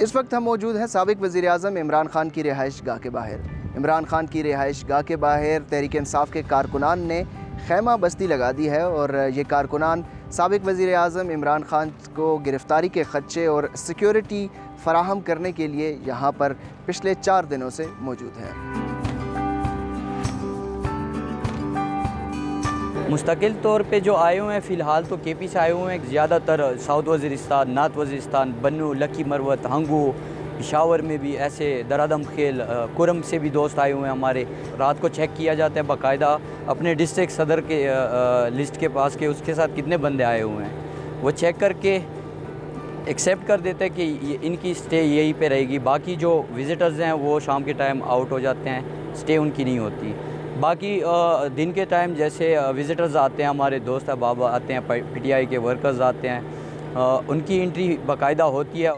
इस वक्त हम मौजूद हैं साबिक़ वज़ीर-ए-आज़म इमरान खान की रिहाइश गाह के बाहर। इमरान खान की रिहाइश गाह के बाहर तहरीक इंसाफ के कारकुनान ने खैमा बस्ती लगा दी है और ये कारकुनान साबिक़ वज़ीर-ए-आज़म इमरान खान को गिरफ़्तारी के ख़दशे और सिक्योरिटी फ़राहम करने के लिए यहाँ पर पिछले 4 दिनों से मौजूद हैं। मुस्तकिल तौर पे जो आए हुए हैं फ़िलहाल तो KP से आए हुए हैं, ज़्यादातर साउथ वज़ीरिस्तान, नार्थ वज़ीरिस्तान, बन्नू, लकी मरवत, हंगू, पिशावर में भी ऐसे दरादम खेल, कुरम से भी दोस्त आए हुए हैं हमारे। रात को चेक किया जाता है बाकायदा अपने डिस्ट्रिक्ट सदर के लिस्ट के पास के उसके साथ कितने बंदे आए हुए हैं, वो चेक करके एक्सेप्ट कर देते हैं कि इनकी स्टे यहीं पे रहेगी। बाकी जो विज़िटर्स हैं वो शाम के टाइम आउट हो जाते हैं, स्टे उनकी नहीं होती। बाकी दिन के टाइम जैसे विज़िटर्स आते हैं, हमारे दोस्त अहबाब आते हैं, PTI के वर्कर्स आते हैं, उनकी एंट्री बाकायदा होती है।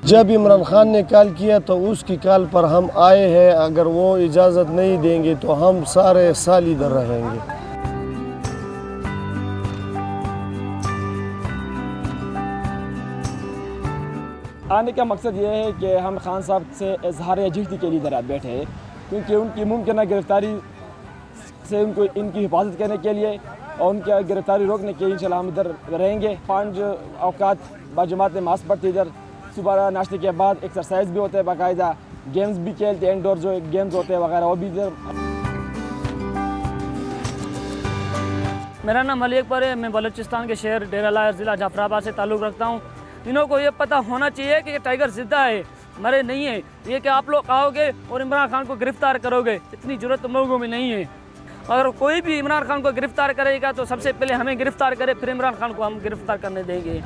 जब इमरान खान ने कॉल किया तो उसकी कॉल पर हम आए हैं। अगर वो इजाज़त नहीं देंगे तो हम सारे साल इधर रहेंगे। आने का मकसद ये है कि हम खान साहब से इजहार यकजहती के लिए इधर बैठे हैं, क्योंकि उनकी मुमकिन गिरफ़्तारी से इनकी हिफाजत करने के लिए और उनकी गिरफ़्तारी रोकने के लिए इंशाल्लाह हम इधर रहेंगे। 5 औकात बाजमात नमाज़ पढ़ते इधर, सुबह नाश्ते के बाद एक्सरसाइज भी होता है, बाकायदा गेम्स भी खेलते हैं, इंडोर जो गेम्स होते हैं वगैरह वो भी इधर। मेरा नाम अली अकबर है, मैं बलूचिस्तान के शहर डेरा लायर ज़िला जाफराबाद से ताल्लुक़ रखता हूँ। इन्हों को ये पता होना चाहिए कि टाइगर जिंदा है, मरे नहीं है। ये कि आप लोग आओगे और इमरान खान को गिरफ़्तार करोगे, इतनी ज़रूरत तुम लोगों में नहीं है। अगर कोई भी इमरान खान को गिरफ़्तार करेगा तो सबसे पहले हमें गिरफ़्तार करे, फिर इमरान खान को हम गिरफ़्तार करने देंगे।